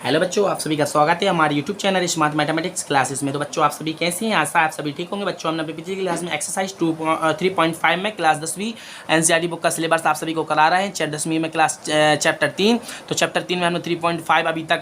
Hello बच्चों, आप सभी का स्वागत है हमारे YouTube channel smart mathematics classes में। तो बच्चों आप सभी कैसे हैं? आशा आप सभी ठीक होंगे। बच्चों हमने अपनी पिछली क्लास में एक्सरसाइज 3.5 में क्लास 10वीं एनसीईआरटी बुक का सिलेबस आप सभी को करा रहे हैं। 10वीं में क्लास चैप्टर 3। तो चैप्टर 3 में हमने 3.5 अभी तक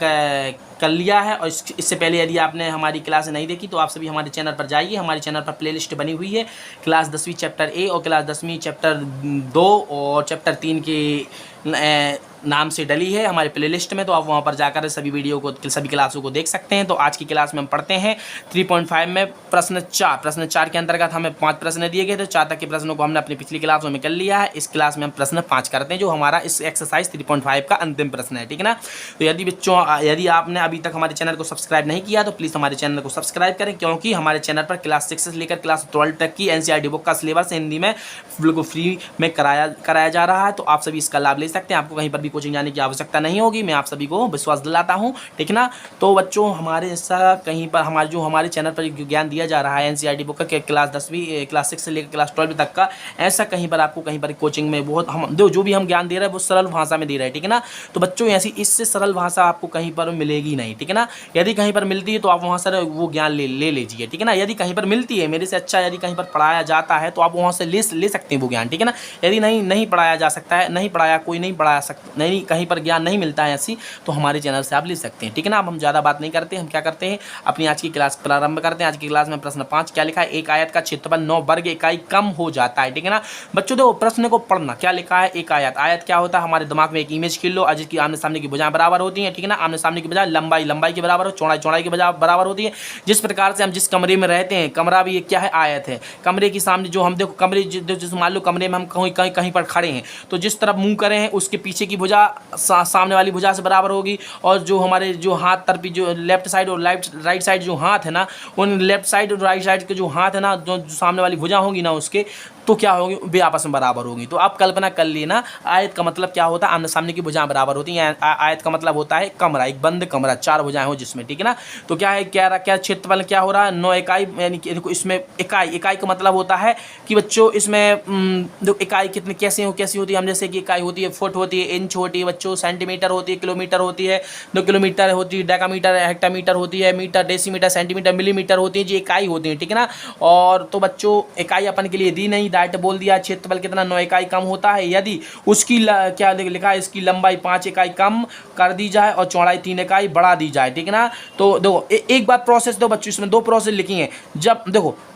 कर लिया है। और इससे पहले यदि आपने हमारी क्लास नहीं देखी तो आप सभी हमारे चैनल पर जाइए। हमारे चैनल पर प्लेलिस्ट बनी हुई है क्लास 10वीं चैप्टर ए और क्लास 10वीं चैप्टर 2 और चैप्टर 3 के नाम से डली है हमारे प्लेलिस्ट में। तो आप वहाँ पर जाकर सभी वीडियो को, सभी क्लासों को देख सकते हैं। तो आज की क्लास में हम पढ़ते हैं 3.5 में प्रश्न 4 के अंतर्गत हमें 5 प्रश्न दिए गए थे। 4 तक के प्रश्नों को हमने अपनी पिछली क्लासों में कर लिया है। इस क्लास में हम प्रश्न 5 करते हैं जो हमारा इस एक्सरसाइज 3.5 का अंतिम प्रश्न है। ठीक है ना। तो यदि बच्चों, यदि आपने अभी तक हमारे चैनल को सब्सक्राइब नहीं किया तो प्लीज़ हमारे चैनल को सब्सक्राइब करें, क्योंकि हमारे चैनल पर क्लास 6 से लेकर क्लास 12 तक की एनसीईआरटी बुक का सिलेबस हिंदी में बिल्कुल फ्री में कराया जा रहा है। तो आप सभी इसका लाभ ले सकते हैं। आपको कहीं पर भी कोचिंग जाने की आवश्यकता नहीं होगी, मैं आप सभी को विश्वास दिलाता हूं। ठीक ना। तो बच्चों हमारे ऐसा कहीं पर हमारे चैनल पर ज्ञान दिया जा रहा है एनसीईआरटी बुक का क्लास 10वीं क्लास 6 से लेकर क्लास 12 तक का, ऐसा कहीं पर आपको कहीं पर कोचिंग में बहुत हम जो भी हम ज्ञान दे रहे हैं वो सरल भाषा में दे रहे हैं। ठीक है ना। तो बच्चों ऐसी इससे सरल भाषा आपको कहीं पर मिलेगी नहीं। ठीक है ना। यदि कहीं पर मिलती है तो आप वहाँ से वो ज्ञान ले लीजिए। ठीक है ना। यदि कहीं पर मिलती है, मेरे से अच्छा यदि कहीं पर पढ़ाया जाता है तो आप वहाँ से ले सकते हैं वो ज्ञान। ठीक है ना। यदि नहीं पढ़ाया जा सकता है, नहीं पढ़ाया, कोई नहीं पढ़ा सकता, नहीं कहीं पर ज्ञान नहीं मिलता है ऐसी, तो हमारे चैनल से आप ले सकते हैं। ठीक है ना। अब हम ज़्यादा बात नहीं करते, हम क्या करते हैं, अपनी आज की क्लास प्रारंभ करते हैं। आज की क्लास में प्रश्न 5 क्या लिखा है, एक आयत का क्षेत्रफल 9 वर्ग इकाई कम हो जाता है। ठीक है ना। बच्चों देखो प्रश्न को पढ़ना, क्या लिखा है, एक आयत क्या होता है, हमारे दिमाग में एक इमेज खींच लो। आज की आमने सामने की भुजाएं बराबर होती हैं। ठीक है ना। आमने सामने की बजाय लंबाई के बराबर हो, चौड़ाई के बराबर होती है। जिस प्रकार से हम जिस कमरे में रहते हैं, कमरा भी एक क्या है, आयत है। कमरे के सामने जो हम देखो, कमरे जैसे मान लो कमरे में हम कहीं पर खड़े हैं तो जिस तरफ मुंह करें हैं उसके पीछे की भुजा सामने वाली भुजा से बराबर होगी। और जो हमारे जो हाथ तरफ जो लेफ्ट साइड और राइट साइड जो हाथ है ना, उन लेफ्ट साइड और राइट साइड के जो हाथ है ना, जो सामने वाली भुजा होगी ना उसके, तो क्या होगी, वे आपस में बराबर होगी। तो आप कल्पना कर लेना, आयत का मतलब क्या होता है, आमने सामने की भुजाएं बराबर होती हैं। आयत का मतलब होता है कमरा, एक बंद कमरा, 4 भुजाएं हो जिसमें। ठीक है ना। तो क्या है, क्या क्षेत्रफल क्या हो रहा है, 9 इकाई, यानी कि देखो इसमें इकाई का मतलब होता है कि बच्चों इसमें देखो इकाई कितनी कैसी होती है। हम जैसे कि इकाई होती है फुट होती है, इंच होती है बच्चों, सेंटीमीटर होती है, किलोमीटर होती है, 2 किलोमीटर होती है, डेकामीटर, हेक्टामीटर होती है, मीटर, डेसीमीटर, सेंटीमीटर, मिलीमीटर होती है, जी इकाई होती है। ठीक है ना। और तो बच्चों इकाई अपन के लिए दी नहीं, डायरेक्ट बोल दिया क्षेत्रफल कितना, 9 इकाई कम होता है यदि उसकी क्या लिखा है, इसकी लंबाई 5 इकाई कम कर दी जाए और चौड़ाई 3 इकाई बढ़ा दी जाए। ठीक है ना। तो देखो एक बात प्रोसेस दो बच्चों, इसमें 2 प्रोसेस लिखी हैं।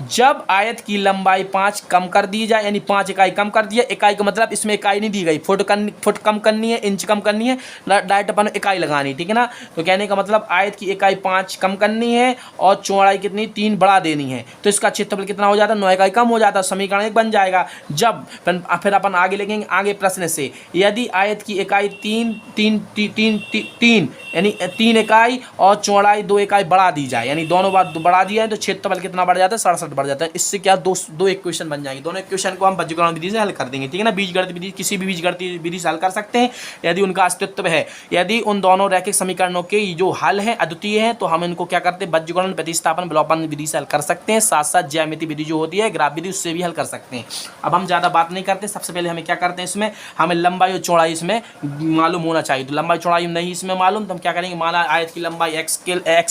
जब आयत की लंबाई 5 कम कर दी जाए, यानी 5 इकाई कम कर दिया, इकाई का मतलब इसमें इकाई नहीं दी गई, फुट कम करनी है, इंच कम करनी है, डायरेक्ट अपन इकाई लगानी। ठीक है ना। तो कहने का मतलब आयत की इकाई 5 कम करनी है और चौड़ाई कितनी, 3 बढ़ा देनी है। तो इसका क्षेत्रफल कितना हो जाता है, 9 इकाई कम हो जाता है। समीकरण 1 बन जाएगा। जब फिर अपन आगे लिखेंगे, आगे प्रश्न से, यदि आयत की इकाई 3 यानी 3 इकाई और चौड़ाई 2 इकाई बढ़ा दी जाए, यानी दोनों बार बढ़ा दिया है, तो क्षेत्रफल कितना बढ़ जाता है, 67 बढ़ जाता है। इससे क्या दो इक्वेशन बन जाएंगे। दोनों इक्वेशन को हम बीजगणित विधि से हल कर देंगे। ठीक है ना। बीजगणित विधि, किसी भी बीजगणित विधि से हल कर सकते हैं यदि उनका अस्तित्व है। यदि उन दोनों रैखिक समीकरणों के जो हल हैं अद्वितीय हैं तो हम इनको क्या करते हैं, बीजगणित, प्रतिस्थापन, विलोपन विधि से हल कर सकते हैं। साथ साथ ज्यामिति विधि जो होती है, ग्राफ विधि, उससे भी हल कर सकते हैं। अब हम ज़्यादा बात नहीं करते, सबसे पहले हमें क्या करते हैं, इसमें हमें लंबाई और चौड़ाई इसमें मालूम होना चाहिए। तो लंबाई चौड़ाई नहीं इसमें मालूम, तो हम क्या करेंगे, माना आयत की लंबाई x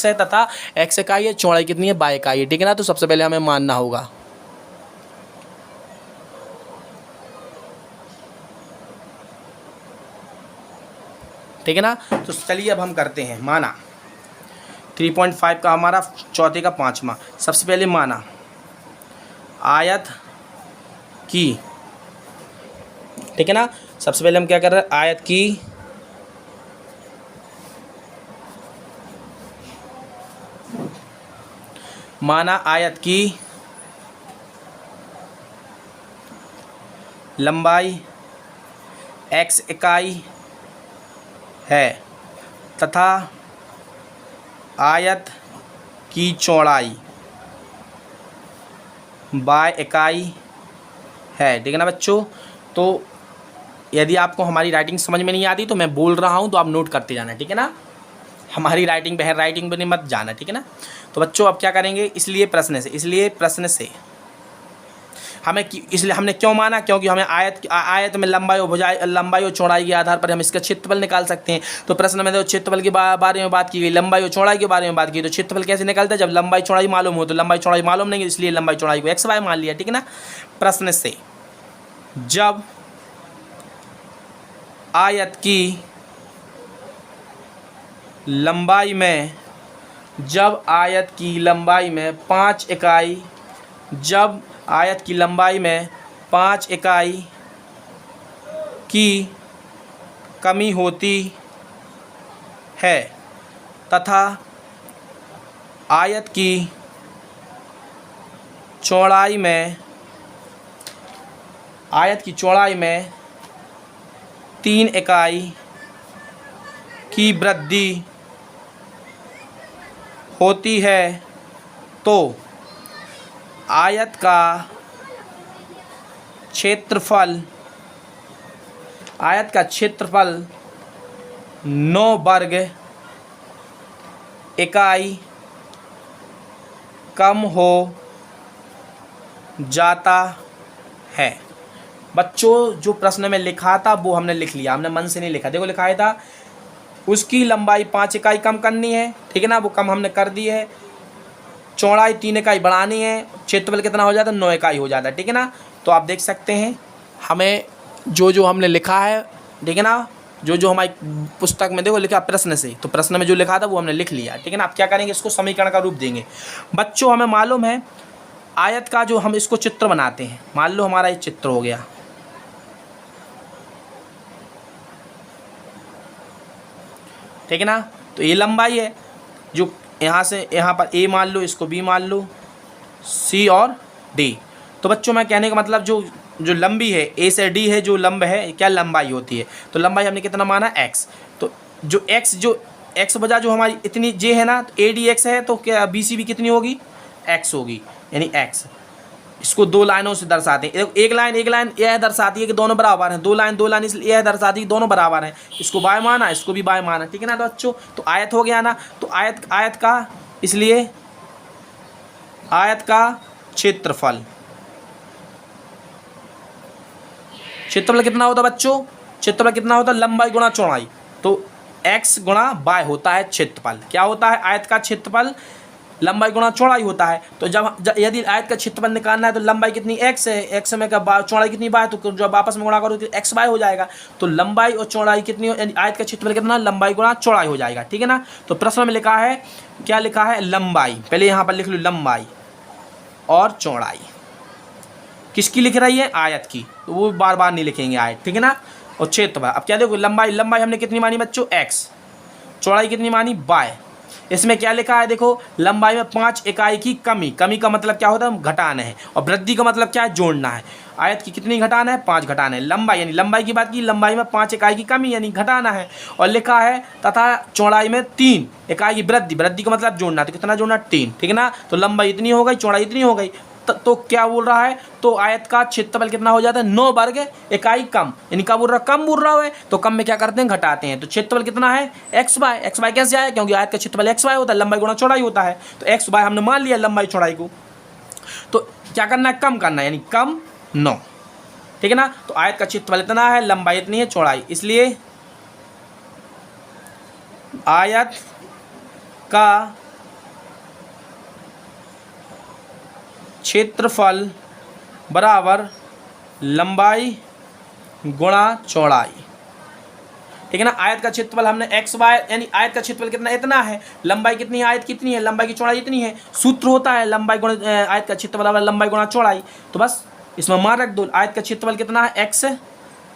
है तथा x इकाई है, चौड़ाई कितनी है, y इकाई है। ठीक है ना। तो सबसे पहले हमें मानना होगा। ठीक है ना। तो चलिए अब हम करते हैं, माना 3.5 का हमारा चौथे का 5वां। सबसे पहले माना आयत की, ठीक है ना। सबसे पहले हम क्या कर रहे हैं, आयत की माना आयत की लंबाई x इकाई है तथा आयत की चौड़ाई y इकाई है। ठीक है ना बच्चों। तो यदि आपको हमारी राइटिंग समझ में नहीं आती तो मैं बोल रहा हूँ तो आप नोट करते जाना। ठीक है ना। हमारी राइटिंग बहन राइटिंग बने मत जाना। ठीक है ना। तो बच्चों अब क्या करेंगे, इसलिए प्रश्न से इसलिए हमने क्यों माना, क्योंकि हमें आयत में लंबाई और चौड़ाई के आधार पर हम इसका क्षेत्रफल निकाल सकते हैं। तो प्रश्न में तो क्षेत्रफल के बारे में बात की गई, लंबाई और चौड़ाई के बारे में बात की, तो क्षेत्रफल कैसे निकलता है, जब लंबाई चौड़ाई मालूम हो। तो लंबाई चौड़ाई मालूम नहीं, इसलिए लंबाई चौड़ाई को एक्स वाई मान लिया, ठीक है ना। प्रश्न से जब आयत की लंबाई में 5 इकाई, जब आयत की लंबाई में 5 इकाई की कमी होती है तथा आयत की चौड़ाई में 3 इकाई की वृद्धि होती है, तो आयत का क्षेत्रफल 9 वर्ग इकाई कम हो जाता है। बच्चों जो प्रश्न में लिखा था वो हमने लिख लिया, हमने मन से नहीं लिखा। देखो लिखा था उसकी लंबाई 5 इकाई कम करनी है, ठीक है ना, वो कम हमने कर दी है। चौड़ाई 3 इकाई बढ़ानी है, क्षेत्रफल कितना हो जाता है, 9 इकाई हो जाता है, ठीक है ना। तो आप देख सकते हैं हमें जो हमने लिखा है, ठीक है ना, जो हमारी पुस्तक में देखो लिखा प्रश्न से, तो प्रश्न में जो लिखा था वो हमने लिख लिया, ठीक है ना। आप क्या करेंगे, इसको समीकरण का रूप देंगे। बच्चों हमें मालूम है आयत का जो हम इसको चित्र बनाते हैं, मान लो हमारा ये चित्र हो गया, ठीक है ना। तो ये लंबाई है, जो यहाँ से यहाँ पर ए मान लो, इसको बी मान लो, सी और डी। तो बच्चों मैं कहने का मतलब जो लंबी है ए से डी है, जो लंब है, क्या लंबाई होती है। तो लंबाई हमने कितना माना, एक्स। तो जो एक्स वजह जो हमारी इतनी जे है ना, तो ए डी एक्स है, तो क्या बी सी भी कितनी होगी, एक्स होगी, यानी एक्स। इसको 2 लाइनों से दर्शाते हैं। एक लाइन यह दर्शाती है कि दोनों बराबर हैं, 2 लाइन इसलिए यह दर्शाती है कि दोनों बराबर हैं। इसको बाय माना, इसको भी बाय माना, ठीक है ना। तो बच्चों तो आयत हो गया ना, तो आयत का, इसलिए आयत का क्षेत्रफल कितना होता है बच्चों, क्षेत्रफल कितना होता है, लंबाई गुणा चौड़ाई। तो x गुणा y होता है क्षेत्रफल। क्या होता है, आयत का क्षेत्रफल लंबाई गुणा चौड़ाई होता है। तो जब यदि आयत का क्षेत्रफल निकालना है तो लंबाई कितनी x है, x में का चौड़ाई कितनी y, तो जब आपस में गुणा करो तो x y हो जाएगा। तो लंबाई और चौड़ाई कितनी, यानी आयत का क्षेत्रफल कितना, लंबाई गुणा चौड़ाई हो जाएगा, ठीक है ना। तो प्रश्न में लिखा है, क्या लिखा है, लंबाई, पहले यहाँ पर लिख लो लंबाई और चौड़ाई किसकी लिख रही है, आयत की, तो वो बार बार नहीं लिखेंगे आयत, ठीक है ना। और क्षेत्रफल, अब क्या देखो लंबाई हमने कितनी मानी बच्चों, x, चौड़ाई कितनी मानी, y। इसमें क्या लिखा है, देखो लंबाई में 5 इकाई की कमी का मतलब क्या होता है, घटाना है, और वृद्धि का मतलब क्या है, जोड़ना है। आयत की कितनी घटाना है, 5 घटाना है। लंबाई यानी लंबाई की बात की, लंबाई में 5 इकाई की कमी यानी घटाना है। और लिखा है तथा चौड़ाई में 3 इकाई की वृद्धि का मतलब जोड़ना, तो कितना जोड़ना, 3, ठीक है ना। तो लंबाई इतनी हो गई, चौड़ाई इतनी हो गई, तो क्या बोल रहा है, तो आयत का क्षेत्रफल कितना हो जाता है, 9 वर्ग इकाई कम, यानी क्या बोल रहा है, कम बोल रहा है। तो कम में क्या करते हैं, घटाते हैं। तो क्षेत्रफल कितना है, एक्स वाई कैसे आया, क्योंकि आयत का क्षेत्रफल एक्स वाई होता है, लंबाई गुणा चौड़ाई होता है। तो एक्स वाई हमने मान लिया लंबाई चौड़ाई को। तो क्या करना है, कम करना है, यानी कम 9, ठीक है ना। तो आयत का क्षेत्रफल इतना है, लंबाई इतनी है, चौड़ाई, इसलिए आयत का क्षेत्रफल बराबर लंबाई गुणा चौड़ाई, ठीक है ना। आयत का क्षेत्रफल हमने एक्स वाई, यानी आयत का क्षेत्रफल कितना, इतना है, लंबाई कितनी है, आयत कितनी है, लंबाई की चौड़ाई इतनी है। सूत्र होता है लंबाई गुणा आयत का क्षेत्रफल बराबर लंबाई गुणा चौड़ाई। तो बस इसमें मान रख दो, आयत का क्षेत्रफल कितना है, एक्स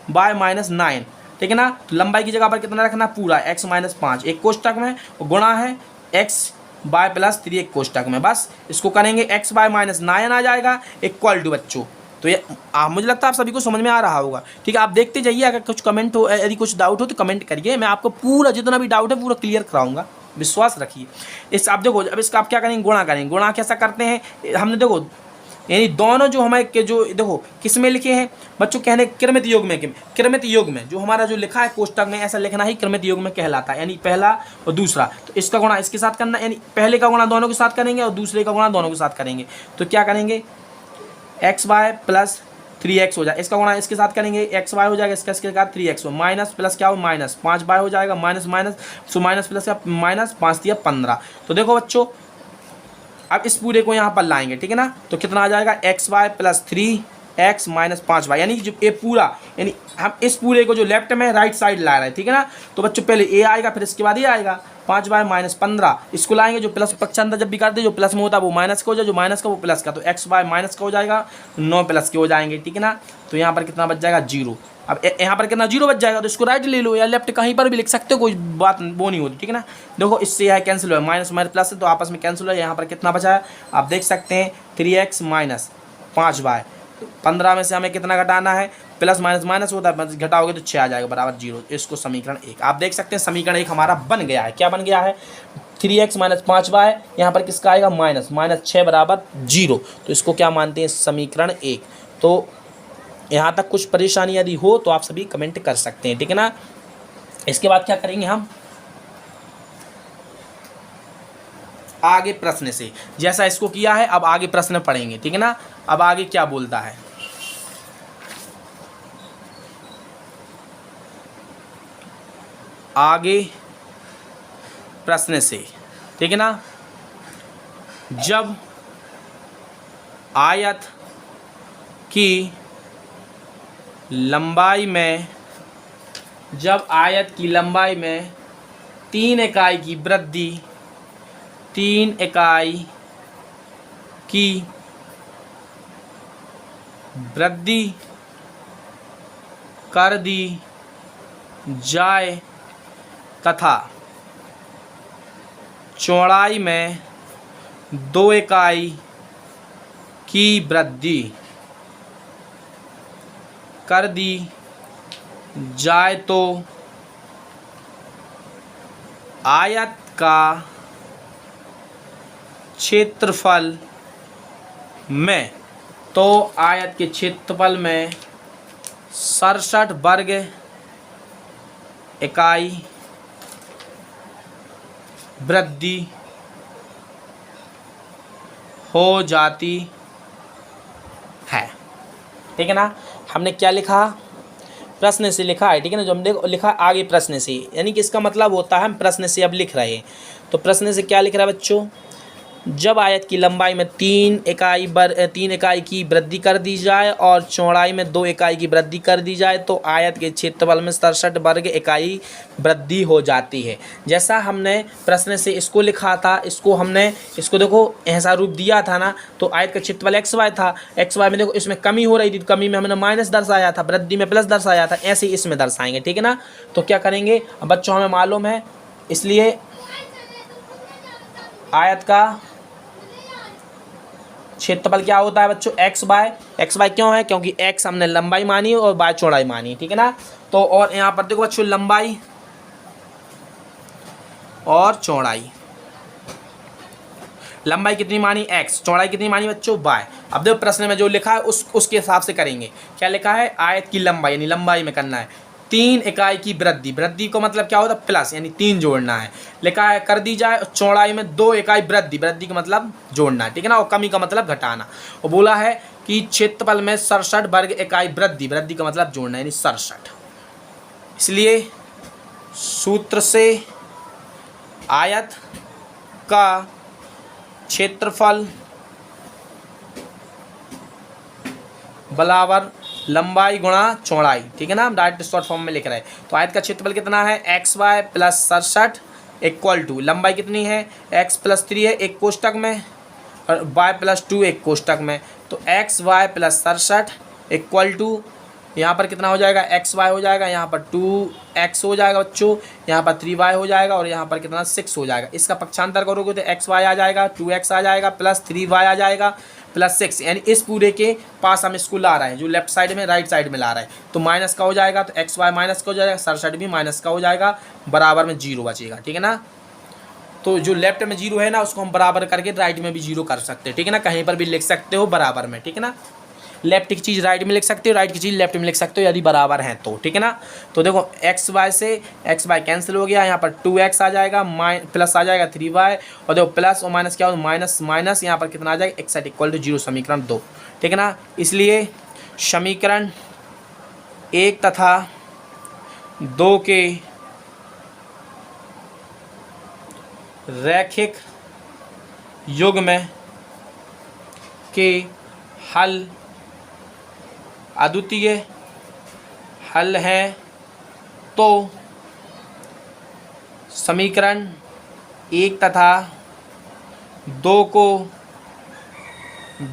बाय -9, ठीक है ना। तो लंबाई की जगह पर कितना रखना, पूरा x - 5 एक कोष्टक में, गुणा है x बाय +3 एक कोष्टक में। बस इसको करेंगे, x बाय -9 आ जाएगा, इक्वल टू बच्चों। तो ये मुझे लगता है आप सभी को समझ में आ रहा होगा, ठीक है। आप देखते जाइए, अगर कुछ कमेंट हो, यदि कुछ डाउट हो तो कमेंट करिए, मैं आपको पूरा जितना भी डाउट है पूरा क्लियर कराऊंगा, विश्वास रखिए। इस आप देखो, अब इसका आप क्या करेंगे, गुणा करेंगे। गुणा कैसा करते हैं, हमने देखो यानी दोनों जो हमारे के जो देखो किस में लिखे हैं बच्चों, कहने क्रमित योग में जो हमारा जो लिखा है कोष्टक में, ऐसा लिखना ही क्रमित योग में कहलाता है, यानी पहला और दूसरा। तो इसका गुणा इसके साथ करना, यानी पहले का गुणा दोनों के साथ करेंगे और दूसरे का गुणा दोनों के साथ करेंगे। तो क्या करेंगे, एक्स वाई प्लस 3x हो जाए, इसका गुणा इसके साथ करेंगे एक्स वाई हो जाएगा, इसका इसके साथ 3x हो, माइनस प्लस क्या हो माइनस 5y हो जाएगा, minus minus so minus plus क्या माइनस 5 दिया 15। तो देखो बच्चों अब इस पूरे को यहाँ पर लाएंगे, ठीक है ना, तो कितना आ जाएगा x y plus 3x minus 5y, यानी जो ये पूरा यानी हम इस पूरे को जो लेफ्ट में राइट साइड ला रहे हैं, ठीक है ना। तो बच्चों पहले ए आएगा फिर इसके बाद ये आएगा 5y माइनस 15, इसको लाएंगे जो प्लस पक्षांतर जब भी करते जो प्लस में होता है वो माइनस का हो जाए, जो माइनस का वो प्लस का, तो एक्स वाई माइनस का हो जाएगा 9 प्लस के हो जाएंगे, ठीक है ना। तो यहाँ पर कितना बच जाएगा 0। अब यहाँ पर कितना 0 बच जाएगा, तो इसको राइट ले लो या लेफ्ट कहीं पर भी लिख सकते हो, कोई बात वो नहीं होती, ठीक है ना। देखो इससे यह कैंसिल हुआ, माइनस माइनस प्लस है तो आपस में कैंसिल हुआ, यहाँ पर कितना बचा है आप देख सकते हैं 3x माइनस 5y, 15 में से हमें कितना घटाना है, प्लस माइनस माइनस होता है, घटाओगे तो 6 आ जाएगा बराबर 0। इसको समीकरण 1 आप देख सकते हैं, समीकरण 1 हमारा बन गया है। क्या बन गया है 3x माइनस 5y, यहाँ पर किसका आएगा माइनस माइनस 6 बराबर 0। तो इसको क्या मानते हैं समीकरण 1। तो यहाँ तक कुछ परेशानी यदि हो तो आप सभी कमेंट कर सकते हैं, ठीक है ना। इसके बाद क्या करेंगे हम आगे प्रश्न से, जैसा इसको किया है अब आगे प्रश्न पढ़ेंगे, ठीक है ना। अब आगे क्या बोलता है, आगे प्रश्न से, ठीक है ना। जब आयत की लंबाई में 3 इकाई की वृद्धि 3 इकाई की वृद्धि कर दी जाए तथा चौड़ाई में 2 इकाई की वृद्धि कर दी जाए तो आयत का क्षेत्रफल में, तो आयत के क्षेत्रफल में 67 वर्ग इकाई वृद्धि हो जाती है, ठीक है ना। हमने क्या लिखा प्रश्न से लिखा है, ठीक है ना। जो हमने लिखा आगे प्रश्न से, यानी कि इसका मतलब होता है हम प्रश्न से अब लिख रहे हैं। तो प्रश्न से क्या लिख रहा है बच्चों, जब आयत की लंबाई में 3 इकाई की वृद्धि कर दी जाए और चौड़ाई में 2 इकाई की वृद्धि कर दी जाए तो आयत के क्षेत्रफल में 67 वर्ग इकाई वृद्धि हो जाती है। जैसा हमने प्रश्न से इसको लिखा था, इसको देखो ऐसा रूप दिया था ना, तो आयत का क्षेत्रफल एक्स वाई था, एक्स वाई में देखो इसमें कमी हो रही थी, तो कमी में हमने माइनस दर्शाया था, वृद्धि में प्लस दर्शाया था, ऐसे ही इसमें दर्शाएंगे, ठीक है ना। तो क्या करेंगे अब बच्चों हमें मालूम है, इसलिए आयत का क्षेत्रफल क्या होता है बच्चों एक्स बाय क्यों है, क्योंकि एक्स हमने लंबाई मानी और बाय चौड़ाई मानी, ठीक है ना। तो और यहाँ पर देखो बच्चों लंबाई और चौड़ाई, लंबाई कितनी मानी एक्स, चौड़ाई कितनी मानी बच्चों बाय। अब देखो प्रश्न में जो लिखा है उसके हिसाब से करेंगे। क्या लिखा है आयत की लंबाई यानी लंबाई में करना है 3 इकाई की वृद्धि को मतलब क्या होता है प्लस यानी 3 जोड़ना है, लिखा है कर दी जाए चौड़ाई में 2 इकाई वृद्धि का मतलब जोड़ना है, ठीक है ना। और कमी का मतलब घटाना, और बोला है कि क्षेत्रफल में 67 वर्ग इकाई वृद्धि का मतलब जोड़ना यानी 67। इसलिए सूत्र से आयत का क्षेत्रफल बराबर लंबाई गुणा चौड़ाई, ठीक है ना। हम डायरेक्ट शॉर्ट फॉर्म में लिख रहे हैं। तो आयत का क्षेत्रफल कितना है x y plus 67 equal to लंबाई कितनी है एक्स प्लस 3 है एक कोष्टक में और वाई प्लस 2 एक कोष्टक में, तो x y plus 67 equal to यहाँ पर कितना हो जाएगा एक्स वाई हो जाएगा, यहाँ पर 2x हो जाएगा बच्चों, यहाँ पर 3y हो जाएगा और यहाँ पर कितना 6 हो जाएगा। इसका पक्षांतर करोगे तो एक्स वाई आ जाएगा, 2x आ जाएगा प्लस 3y आ जाएगा प्लस 6, यानी इस पूरे के पास हम इसको ला रहे हैं जो लेफ्ट साइड में राइट साइड में ला रहे हैं, तो माइनस का हो जाएगा, तो एक्स वाई माइनस का हो जाएगा, 67 भी माइनस का हो जाएगा, बराबर में 0 बचेगा, ठीक है ना। तो जो लेफ्ट में 0 है ना उसको हम बराबर करके राइट में भी 0 कर सकते हैं, ठीक है ना। कहीं पर भी लिख सकते हो बराबर में, ठीक है ना। लेफ्ट की चीज़ राइट में लिख सकते हो, राइट की चीज़ लेफ्ट में लिख सकते हो यदि बराबर हैं तो, ठीक है ना। तो देखो एक्स वाई से एक्स वाई कैंसिल हो गया, यहाँ पर 2x आ जाएगा, प्लस आ जाएगा 3y और देखो प्लस और माइनस क्या हो माइनस माइनस, यहाँ पर कितना आ जाएगा एक्स इक्वल टू 0 समीकरण 2, ठीक है ना। इसलिए समीकरण 1 तथा 2 के रैखिक युग्म के हल अद्वितीय हल हैं, तो समीकरण 1 तथा 2 को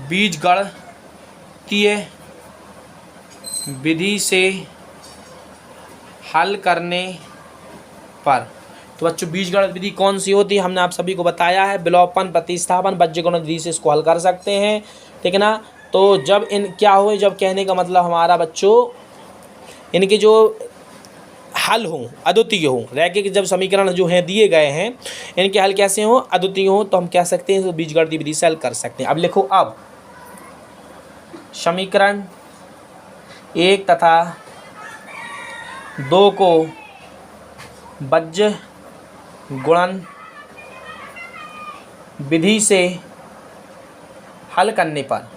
बीजगणितीय विधि से हल करने पर, तो बच्चों बीजगणित विधि कौन सी होती है हमने आप सभी को बताया है, विलोपन, प्रतिस्थापन, बीजगणित विधि से इसको हल कर सकते हैं, ठीक है ना। तो जब इन क्या हो, जब कहने का मतलब हमारा बच्चों इनके जो हल हों अद्वितीय हों, रैखिक जब समीकरण जो हैं दिए गए हैं इनके हल कैसे हों, अद्वितीय हों, तो हम कह सकते हैं तो बीजगणित विधि से हल कर सकते हैं। अब लिखो, अब समीकरण 1 तथा 2 को बीजगणित विधि से हल करने पर,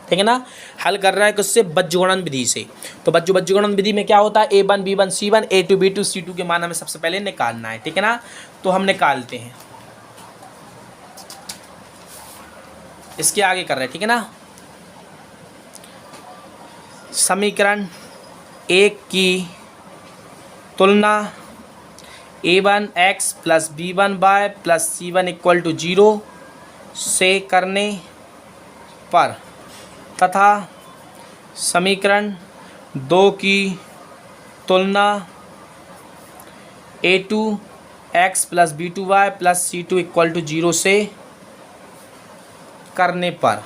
ठीक है ना, हल कर रहा है किससे, बीजगणित विधि से। तो बीजगणित विधि में क्या होता है, A1 B1 C1 A2 B2 C2 के मान हमें सबसे पहले निकालना है, ठीक है ना। तो हम निकालते हैं, इसके आगे कर रहे हैं, ठीक है ना। समीकरण 1 की तुलना A1 x plus B1 y plus C1 equal to 0 से करने पर तथा समीकरण 2 की तुलना A2 x plus B2 y plus C2 equal to 0 से करने पर,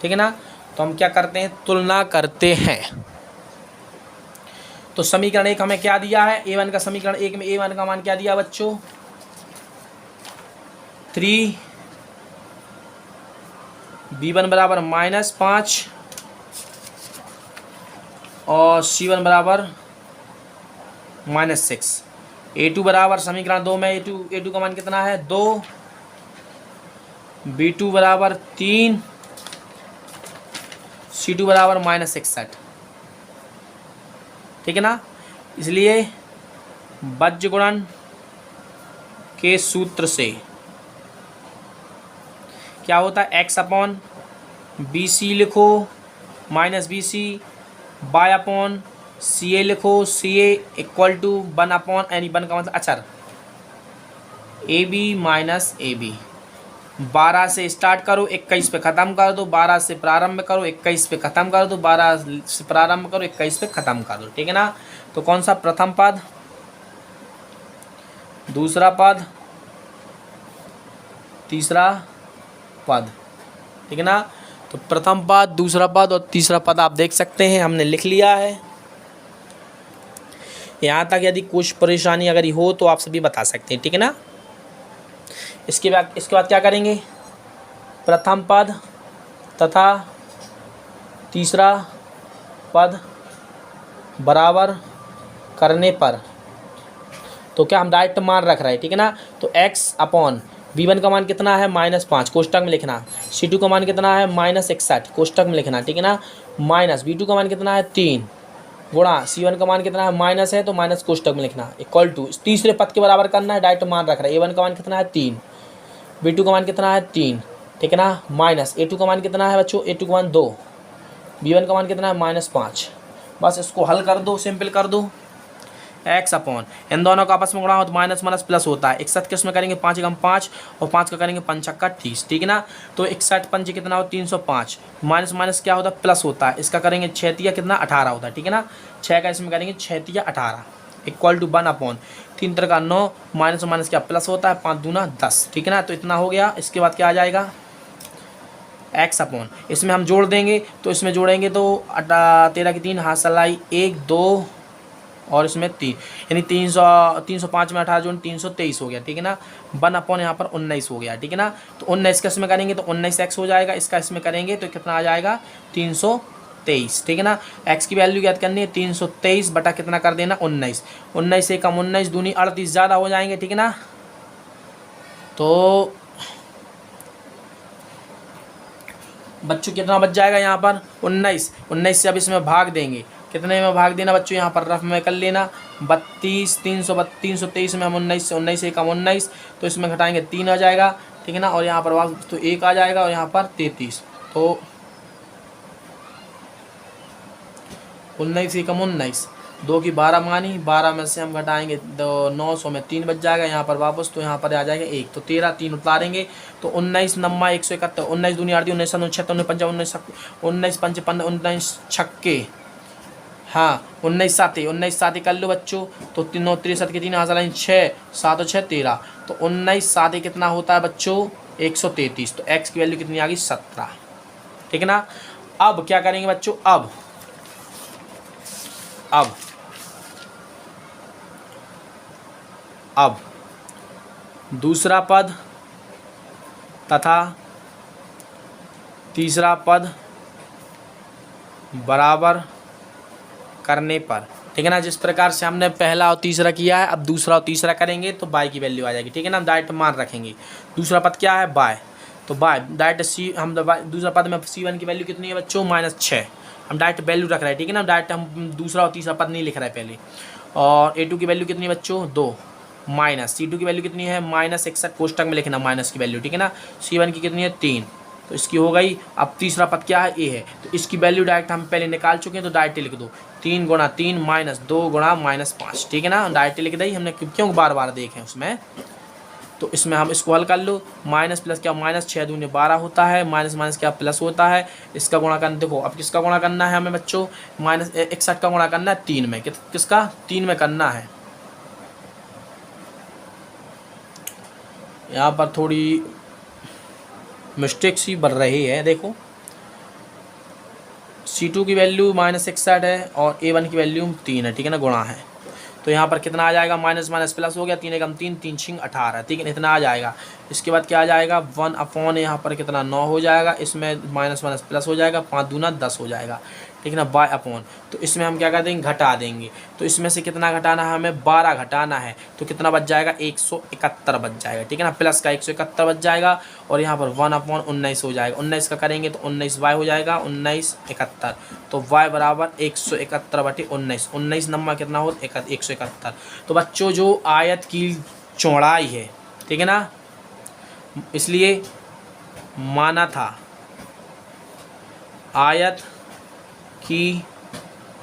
ठीक है ना। तो हम क्या करते हैं, तुलना करते हैं। तो समीकरण 1 हमें क्या दिया है, A1 का समीकरण 1 में A1 का मान क्या दिया बच्चों, 3 B1 बराबर -5 और C1 बराबर -6। A2 बराबर समीकरण 2 में A2 का मान कितना है, 2, B2 बराबर 3, C2 बराबर -61, ठीक है ना। इसलिए बीजगणित के सूत्र से क्या होता है, x अपॉन BC लिखो minus BC, y upon CA लिखो, CA इक्वल टू 1 अपॉन यानी 1 का मतलब अचर AB माइनस AB। 12 से स्टार्ट करो, 21 पे ख़त्म कर दो, 12 से प्रारंभ करो, 21 पे ख़त्म कर दो, 12 से प्रारंभ करो, 21 पे ख़त्म कर दो, ठीक है ना। तो कौन सा, प्रथम पद, दूसरा पद, तीसरा पद, ठीक है ना। तो प्रथम पद, दूसरा पद और तीसरा पद आप देख सकते हैं हमने लिख लिया है। यहाँ तक यदि कुछ परेशानी अगर हो तो आप सभी बता सकते हैं, ठीक है ना। इसके बाद क्या करेंगे, प्रथम पद तथा तीसरा पद बराबर करने पर, तो क्या हम डायरेक्ट मान रख रहे हैं, ठीक है ना। तो x अपॉन B1 का मान कितना है, -5 कोष्टक में लिखना, C2 का मान कितना है, -61 कोष्टक में लिखना, ठीक है ना, माइनस B2 का मान कितना है 3 गुणा C1 का मान कितना है माइनस है तो माइनस कोष्टक में लिखना, इक्वल टू तीसरे पद के बराबर करना है, डायरेक्ट मान रख रहा है। A1 का मान कितना है 3, B2 का मान कितना है 3, ठीक है ना, माइनस A2 का मान कितना है बच्चों, A2 का मान 2, B1 का मान कितना है -5। बस इसको हल कर दो, सिंपल कर दो, x अपॉन इन दोनों का आपस में गुणा हो तो माइनस माइनस प्लस होता है। 61 किस में करेंगे, 5 एकम 5 और 5 का करेंगे 5 छक्का 30, ठीक है ना। तो 61 पंच कितना हो 305, माइनस माइनस क्या होता है, प्लस होता है। इसका करेंगे 6 तिया कितना 18 होता है, ठीक है ना। 6 का इसमें करेंगे 6 तिया 18 इक्वल टू 1 अपॉन 3 तरह का 9 माइनस माइनस क्या प्लस होता है, 5 दूना 10, ठीक है ना। तो इतना हो गया। इसके बाद क्या आ जाएगा, x अपॉन इसमें हम जोड़ देंगे, तो इसमें जोड़ेंगे तो 13 की 3 हाथ सलाई 1 2 और इसमें 3 यानी 305 में 18 जोड़ 323 हो गया, ठीक है ना। 1 अपॉन यहाँ पर 19 हो गया, ठीक है ना। तो 19 का इसमें करेंगे तो 19x हो जाएगा, इसका इसमें करेंगे तो कितना आ जाएगा 323, ठीक है ना। x की वैल्यू याद करनी है 323 बटा कितना कर देना 19, 19 से कम 19 दूनी 38 ज़्यादा हो जाएंगे, ठीक है ना। तो बच्चों कितना बच जाएगा यहाँ पर 19। 19 से अब इसमें भाग देंगे, कितने में भाग देना बच्चों, यहाँ पर रफ में कर लेना 32, 323 में हम 19 से 19 से कम 19, तो इसमें घटाएंगे 3 आ जाएगा, ठीक है ना। और यहाँ पर वापस तो 1 आ जाएगा और यहाँ पर 33, तो 19 से कम 19, 2 की 12 मानी, 12 में से हम घटाएंगे 900 में 3 बच जाएगा यहाँ पर वापस, तो यहाँ पर आ जाएगा 1, तो 13, 3 उतारेंगे तो 19 नम्मा 171, 19 दूनी 8, 19 7 76, 19 19 55, 19 छक्के, हाँ 19 7 19 7 कर लो बच्चों, तो 9 63 के 3 हासिल 6 7 और 6 13, तो 19 7 कितना होता है बच्चों 133, तो x की वैल्यू कितनी आ गई 17, ठीक है ना। अब क्या करेंगे बच्चों, अब दूसरा पद तथा तीसरा पद बराबर करने पर, ठीक है ना। जिस प्रकार से हमने पहला और तीसरा किया है, अब दूसरा और तीसरा करेंगे तो बाय की वैल्यू आ जाएगी, ठीक है ना। हम डायरेक्ट मान रखेंगे, दूसरा पद क्या है बाय, तो बाय डायरेक्ट सी, हम दूसरा पद में C1 की वैल्यू कितनी है बच्चों -6, हम डायरेक्ट वैल्यू रख रहे हैं, ठीक है ना। डायरेक्ट हम दूसरा और तीसरा पद नहीं लिख रहे हैं पहले। और A2 की वैल्यू कितनी है बच्चों 2, माइनस C2 की वैल्यू कितनी है -61, कोष्टक में लिखना माइनस की वैल्यू, ठीक है ना। C1 की कितनी है 3, तो इसकी हो गई। अब तीसरा पद क्या है A है, तो इसकी वैल्यू डायरेक्ट हम पहले निकाल चुके हैं, तो डायरेक्ट लिख दो 3 गुणा 3 -2 गुणा -5, ठीक है ना। डायरेक्ट लिख दी हमने, क्यों बार बार देखें उसमें। तो इसमें हम इसको हल कर लो, माइनस प्लस क्या -6 दूनी 12 होता है, माइनस माइनस क्या प्लस होता है, इसका गुणा करना। देखो अब किसका गुणा करना है हमें बच्चों, -61 का गुणा करना है 3 में, किसका 3 में करना है। यहाँ पर थोड़ी मिस्टेक सी बन रही है, देखो C2 की वैल्यू -61 है और A1 की वैल्यू 3 है, ठीक है ना, गुणा है। तो यहाँ पर कितना आ जाएगा, माइनस माइनस प्लस हो गया, 3 एकम 3, 3 6 18, ठीक है, इतना आ जाएगा। इसके बाद क्या आ जाएगा 1/, यहाँ पर कितना 9 हो जाएगा, इसमें माइनस माइनस प्लस हो जाएगा, 5 दूना 10 हो जाएगा, ठीक है ना, बाय/। तो इसमें हम क्या कर देंगे, घटा देंगे। तो इसमें से कितना घटाना है हमें, 12 घटाना है, तो कितना बच जाएगा 171 बच जाएगा, ठीक है ना, प्लस का 171 बच जाएगा। और यहाँ पर 1/19 हो जाएगा, 19 का करेंगे तो 19y हो जाएगा, 1971, तो y बराबर 171/19, 19 नंबर कितना हो 171। तो बच्चों जो आयत की चौड़ाई है, ठीक है ना, इसलिए माना था आयत की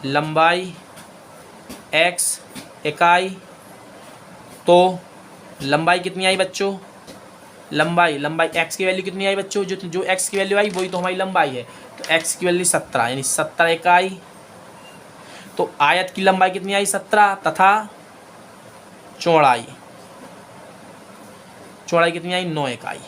लंबाई x इकाई, तो लंबाई कितनी आई बच्चों, लंबाई x की वैल्यू कितनी आई बच्चों, जो x की वैल्यू आई वही तो हमारी लंबाई है, तो x की वैल्यू 17 यानी 17 इकाई। तो आयत की लंबाई कितनी आई 17, तथा चौड़ाई कितनी आई 9 इकाई।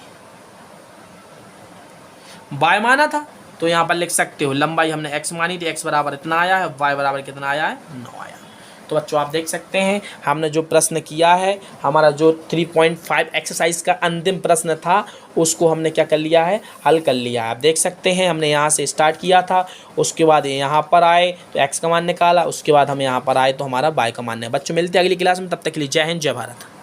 y माना था तो यहाँ पर लिख सकते हो, लंबाई हमने x मानी थी, x बराबर इतना आया है, y बराबर कितना आया है 9 आया। तो बच्चों आप देख सकते हैं हमने जो प्रश्न किया है, हमारा जो 3.5 एक्सरसाइज का अंतिम प्रश्न था उसको हमने क्या कर लिया है, हल कर लिया है। आप देख सकते हैं हमने यहाँ से स्टार्ट किया था, उसके बाद यहाँ पर आए तो x का मान निकाला, उसके बाद हम यहाँ पर आए तो हमारा y का मान है। बच्चों मिलते हैं अगली क्लास में, तब तक के लिए जय हिंद जय भारत।